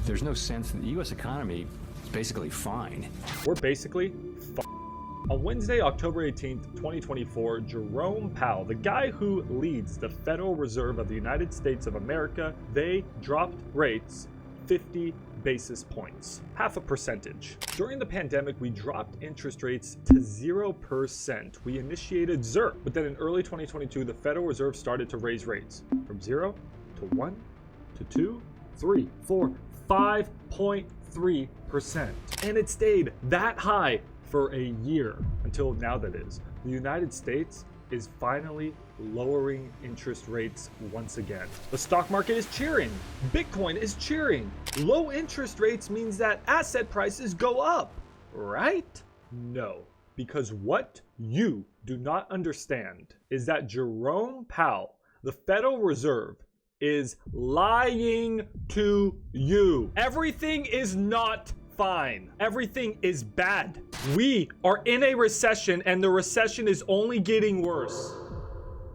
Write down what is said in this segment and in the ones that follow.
there's no sense that the U.S. economy is basically fine. We're basically On Wednesday, October 18th, 2024, Jerome Powell, the guy who leads the Federal Reserve of the United States of America, they dropped rates 50 basis points, half a percentage. During the pandemic, we dropped interest rates to 0%. We initiated ZIRP, but then in early 2022, the Federal Reserve started to raise rates from 0 to 1 to 2, 3, 4, 5.3%. And it stayed that high for a year, until now that is. The United States is finally lowering interest rates once again. The stock market is cheering. Bitcoin is cheering. Low interest rates means that asset prices go up, right? No, because what you do not understand is that Jerome Powell, the Federal Reserve, is lying to you. Everything is not fine. Everything is bad. We are in a recession, and the recession is only getting worse.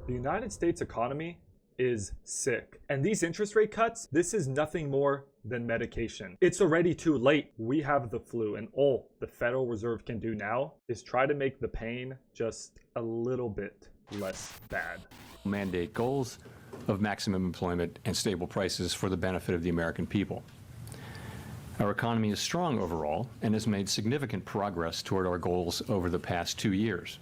The United States economy is sick. And these interest rate cuts, this is nothing more than medication. It's already too late. We have the flu, and all the Federal Reserve can do now is try to make the pain just a little bit less bad. Mandate goals of maximum employment and stable prices for the benefit of the American people. Our economy is strong overall and has made significant progress toward our goals over the past 2 years.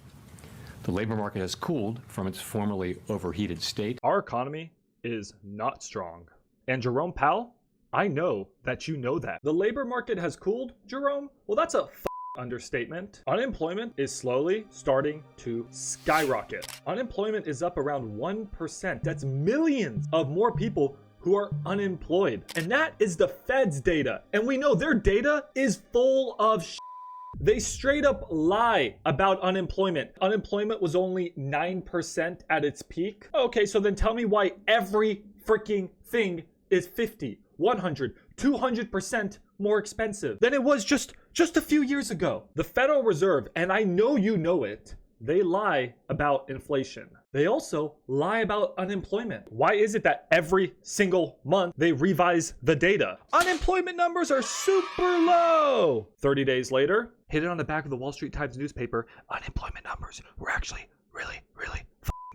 The labor market has cooled from its formerly overheated state. Our economy is not strong. And Jerome Powell, I know that you know that. The labor market has cooled, Jerome? Well, that's a understatement. Unemployment is slowly starting to skyrocket. Unemployment is up around 1%. That's millions of more people who are unemployed. And that is the Fed's data. And we know their data is full of shit. They straight up lie about unemployment. Unemployment was only 9% at its peak. Okay, so then tell me why every freaking thing is 50, 100, 200% more expensive than it was just a few years ago. The Federal Reserve, and I know you know it, they lie about inflation. They also lie about unemployment. Why is it that every single month they revise the data? Unemployment numbers are super low. 30 days later, hidden on the back of the Wall Street Times newspaper, unemployment numbers were actually really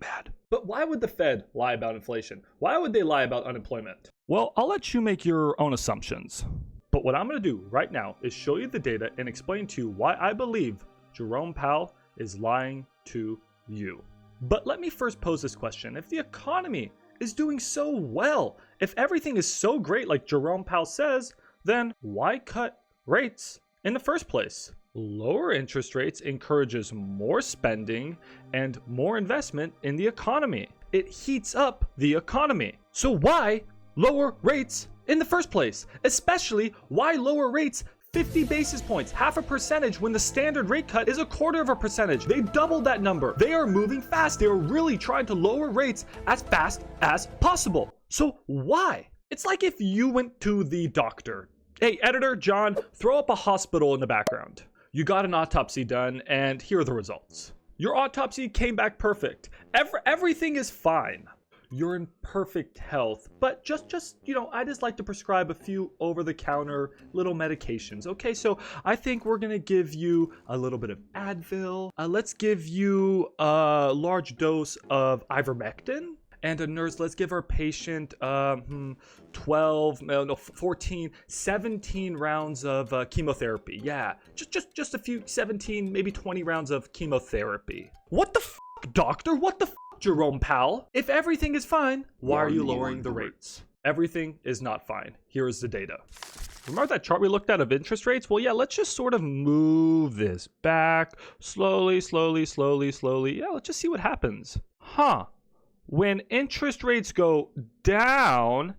bad. But why would the Fed lie about inflation? Why would they lie about unemployment? Well, I'll let you make your own assumptions. But what I'm gonna do right now is show you the data and explain to you why I believe Jerome Powell is lying to you. But let me first pose this question. If the economy is doing so well, if everything is so great like Jerome Powell says, then why cut rates in the first place? Lower interest rates encourages more spending and more investment in the economy. It heats up the economy. So why lower rates in the first place? Especially why lower rates 50 basis points, half a percentage, when the standard rate cut is 1/4%. They doubled that number. They are moving fast. They are really trying to lower rates as fast as possible. So why? It's like if you went to the doctor. Hey, editor, John, throw up a hospital in the background. You got an autopsy done, and here are the results. Your autopsy came back perfect. Everything is fine. You're in perfect health, but just I just like to prescribe a few over-the-counter little medications. Okay, so I think we're gonna give you a little bit of Advil. Let's give you a large dose of ivermectin. And a nurse, let's give our patient 14, 17 rounds of chemotherapy. Yeah, just a few, 17, maybe 20 rounds of chemotherapy. What the doctor? What the Jerome Powell? If everything is fine, why are you lowering the rates? Everything is not fine. Here is the data. Remember that chart we looked at of interest rates? Well, yeah, let's just sort of move this back slowly. Yeah, let's just see what happens. When interest rates go down,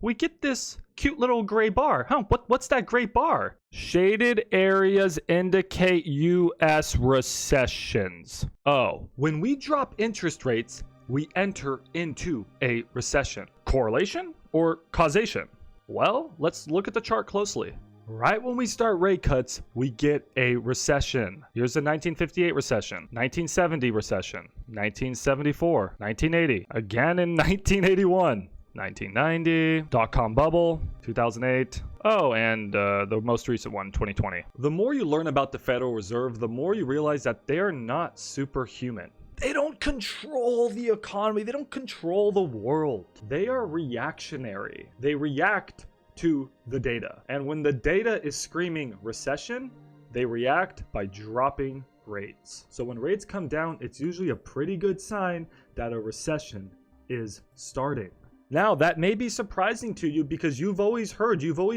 we get this cute little gray bar. What's that gray bar? Shaded areas indicate U.S. recessions. Oh, when we drop interest rates, we enter into a recession. Correlation or causation? Well, let's look at the chart closely. Right when we start rate cuts, we get a recession. Here's the 1958 recession, 1970 recession, 1974, 1980, again in 1981, 1990, dot-com bubble, 2008. Oh, and the most recent one, 2020. The more you learn about the Federal Reserve, the more you realize that they are not superhuman. They don't control the economy. They don't control the world. They are reactionary. They react to the data. And when the data is screaming recession, they react by dropping rates. So when rates come down, it's usually a pretty good sign that a recession is starting. Now, that may be surprising to you because you've always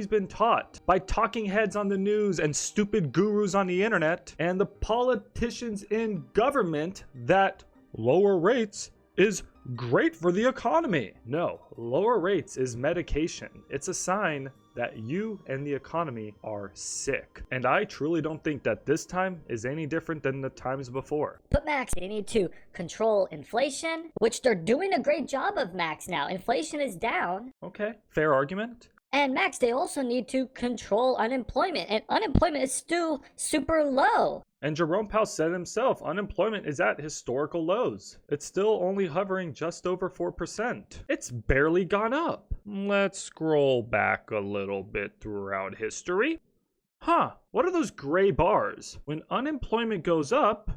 been taught by talking heads on the news and stupid gurus on the internet and the politicians in government that lower rates is great for the economy. No, lower rates is medication. It's a sign that you and the economy are sick. And I truly don't think that this time is any different than the times before. But Max, they need to control inflation, which they're doing a great job of, Max, now. Inflation is down. Okay, fair argument. And Max, they also need to control unemployment, and unemployment is still super low. And Jerome Powell said himself, unemployment is at historical lows. It's still only hovering just over 4%. It's barely gone up. Let's scroll back a little bit throughout history. What are those gray bars? When unemployment goes up,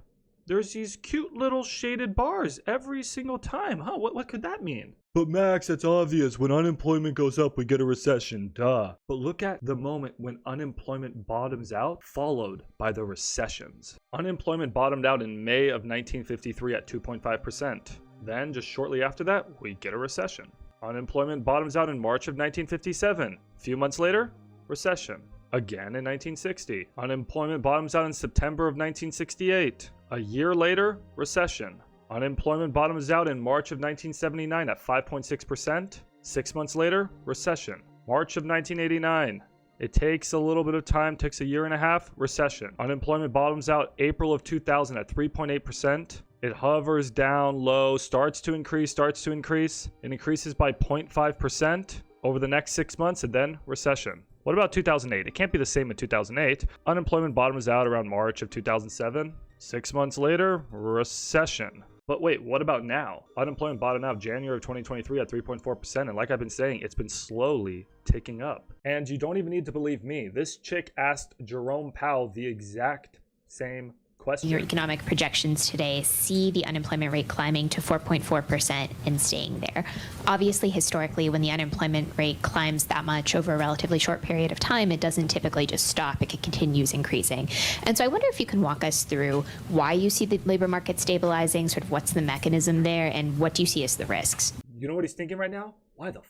there's these cute little shaded bars every single time. What could that mean? But Max, that's obvious. When unemployment goes up, we get a recession. Duh. But look at the moment when unemployment bottoms out, followed by the recessions. Unemployment bottomed out in May of 1953 at 2.5%. Then, just shortly after that, we get a recession. Unemployment bottoms out in March of 1957. A few months later, recession. Again in 1960. Unemployment bottoms out in September of 1968. A year later, recession. Unemployment bottoms out in March of 1979 at 5.6%. 6 months later, recession. March of 1989. It takes a little bit of time, takes a year and a half, recession. Unemployment bottoms out April of 2000 at 3.8%. It hovers down low, starts to increase. It increases by 0.5% over the next 6 months, and then recession. What about 2008? It can't be the same in 2008. Unemployment bottoms out around March of 2007. 6 months later, recession. But wait, what about now? Unemployment bottomed out January of 2023 at 3.4%, and like I've been saying, it's been slowly ticking up. And you don't even need to believe me. This chick asked Jerome Powell the exact same question. Your economic projections today see the unemployment rate climbing to 4.4% and staying there. Obviously, historically, when the unemployment rate climbs that much over a relatively short period of time, it doesn't typically just stop. It continues increasing. And so I wonder if you can walk us through why you see the labor market stabilizing, sort of what's the mechanism there, and what do you see as the risks? You know what he's thinking right now? Why the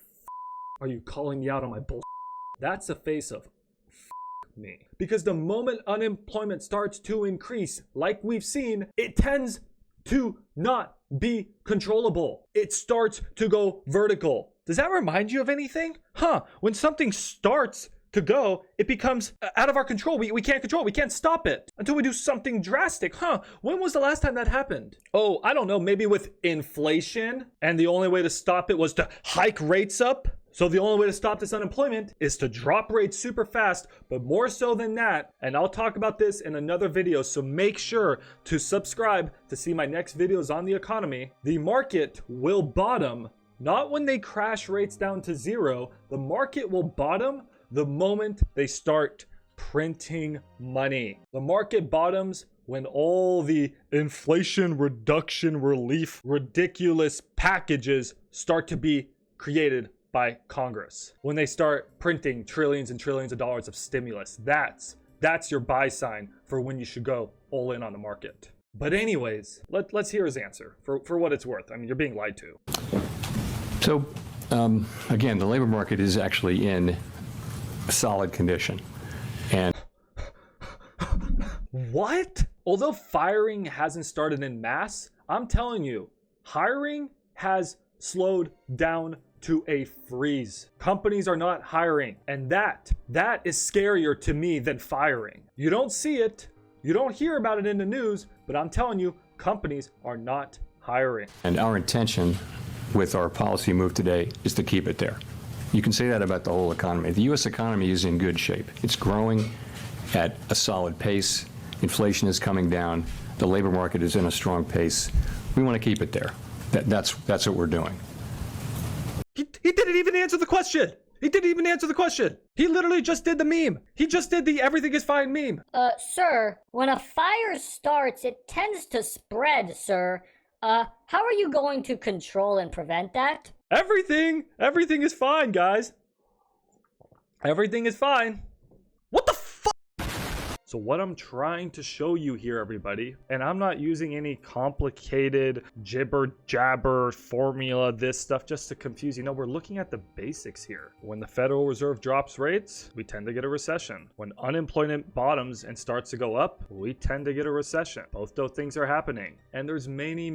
are you calling me out on my bull? That's the face of me. Because the moment unemployment starts to increase, like we've seen, it tends to not be controllable. It starts to go vertical. Does that remind you of anything? When something starts to go, it becomes out of our control. We can't control it. We can't stop it until we do something drastic. When was the last time that happened? Oh, I don't know. Maybe with inflation, and the only way to stop it was to hike rates up. So the only way to stop this unemployment is to drop rates super fast, but more so than that, and I'll talk about this in another video, so make sure to subscribe to see my next videos on the economy. The market will bottom, not when they crash rates down to zero. The market will bottom the moment they start printing money. The market bottoms when all the Inflation Reduction Relief ridiculous packages start to be created by Congress. When they start printing trillions and trillions of dollars of stimulus, that's your buy sign for when you should go all in on the market. But anyways, let's hear his answer for what it's worth. I mean, you're being lied to. So, again, the labor market is actually in a solid condition. And what? Although firing hasn't started en masse, I'm telling you, hiring has slowed down to a freeze. Companies are not hiring, and that is scarier to me than firing. You don't see it, you don't hear about it in the news, but I'm telling you, companies are not hiring. our intention with our policy move today is to keep it there. You can say that about the whole economy. The U.S. economy is in good shape. It's growing at a solid pace. Inflation is coming down. The labor market is in a strong pace. We want to keep it there. That's what we're doing. He didn't even answer the question. He didn't even answer the question. He literally just did the meme. He just did the everything is fine meme. Sir, when a fire starts, it tends to spread, sir. How are you going to control and prevent that? Everything is fine, guys. Everything is fine. What the fuck? So what I'm trying to show you here, everybody, and I'm not using any complicated jibber jabber formula, this stuff just to confuse you. No, we're looking at the basics here. When the Federal Reserve drops rates, we tend to get a recession. When unemployment bottoms and starts to go up, we tend to get a recession. Both those things are happening. And there's many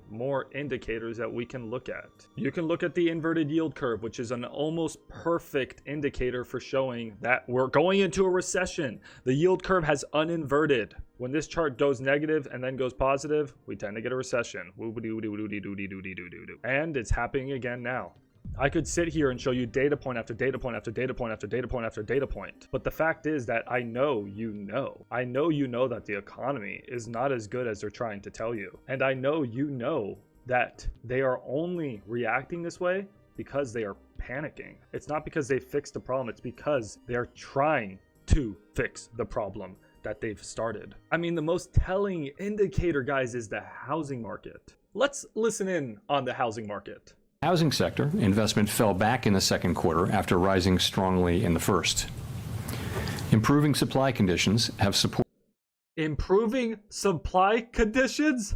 more indicators that we can look at. You can look at the inverted yield curve, which is an almost perfect indicator for showing that we're going into a recession. The yield curve has uninverted. When this chart goes negative and then goes positive, we tend to get a recession. And it's happening again now. I could sit here and show you data point after data point after data point after data point after data point. But the fact is that I know you know. I know you know that the economy is not as good as they're trying to tell you. And I know you know that they are only reacting this way because they are panicking. It's not because they fixed the problem. It's because they are trying to fix the problem that they've started. I mean, the most telling indicator, guys, is the housing market. Let's listen in on the housing market. Housing sector investment fell back in the second quarter after rising strongly in the first. Improving supply conditions have supported. Improving supply conditions?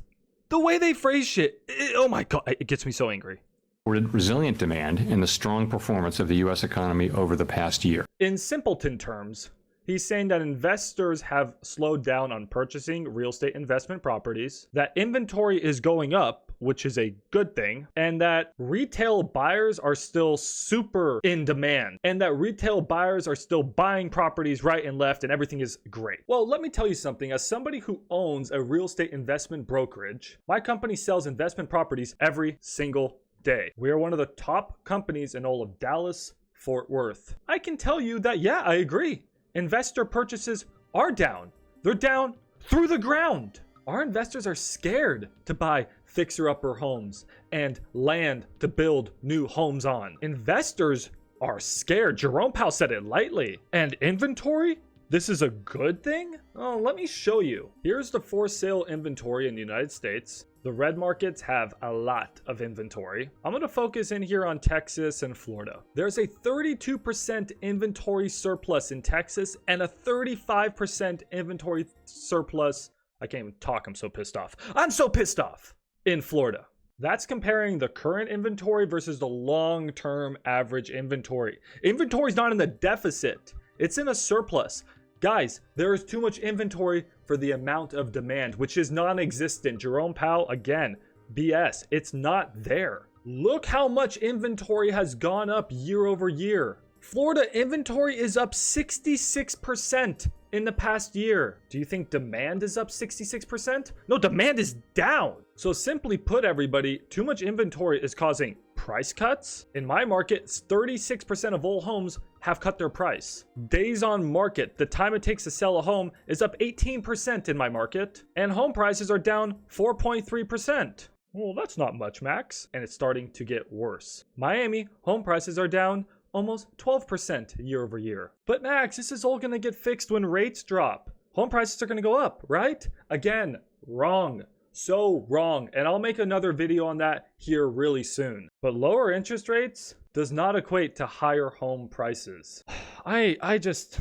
The way they phrase shit, oh my God, it gets me so angry. Resilient demand and the strong performance of the U.S. economy over the past year. In simpleton terms, he's saying that investors have slowed down on purchasing real estate investment properties, that inventory is going up, which is a good thing, and that retail buyers are still super in demand, and that retail buyers are still buying properties right and left, and everything is great. Well, let me tell you something. As somebody who owns a real estate investment brokerage, my company sells investment properties every single day. We are one of the top companies in all of Dallas, Fort Worth. I can tell you that, yeah, I agree. Investor purchases are down. They're down through the ground. Our investors are scared to buy fixer-upper homes and land to build new homes on. Investors are scared. Jerome Powell said it lightly. And inventory? This is a good thing? Oh, let me show you. Here's the for sale inventory in the United States. The red markets have a lot of inventory. I'm going to focus in here on Texas and Florida. There's a 32% inventory surplus in Texas and a 35% inventory surplus. I can't even talk. I'm so pissed off. I'm so pissed off in Florida. That's comparing the current inventory versus the long-term average inventory. Inventory is not in the deficit. It's in a surplus. Guys, there is too much inventory for the amount of demand, which is non-existent. Jerome Powell, again, BS. It's not there. Look how much inventory has gone up year over year. Florida inventory is up 66% in the past year. Do you think demand is up 66%? No, demand is down. So simply put, everybody, too much inventory is causing price cuts. In my market, 36% of all homes have cut their price. Days on market, the time it takes to sell a home, is up 18% in my market, and home prices are down 4.3%. Well, that's not much, Max. And it's starting to get worse. Miami, home prices are down almost 12% year over year. But Max, this is all gonna get fixed when rates drop. Home prices are gonna go up, right? Again, wrong. So wrong. And I'll make another video on that here really soon. But lower interest rates does not equate to higher home prices. I just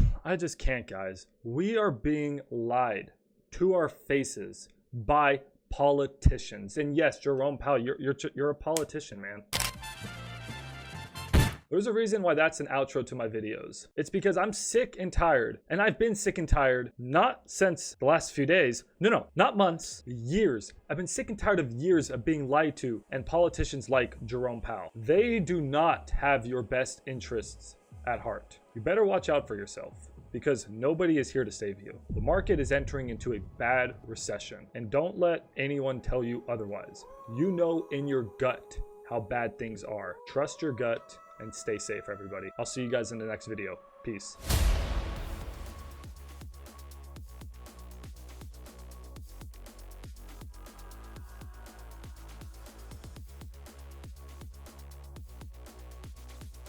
can't, guys. We are being lied to our faces by politicians. And yes, Jerome Powell, you're a politician, man. There's a reason why that's an outro to my videos. It's because I'm sick and tired, and I've been sick and tired not since the last few days. No, not months, years. I've been sick and tired of years of being lied to and politicians like Jerome Powell. They do not have your best interests at heart. You better watch out for yourself, because nobody is here to save you. The market is entering into a bad recession, and don't let anyone tell you otherwise. You know in your gut how bad things are. Trust your gut and stay safe, everybody. I'll see you guys in the next video. Peace.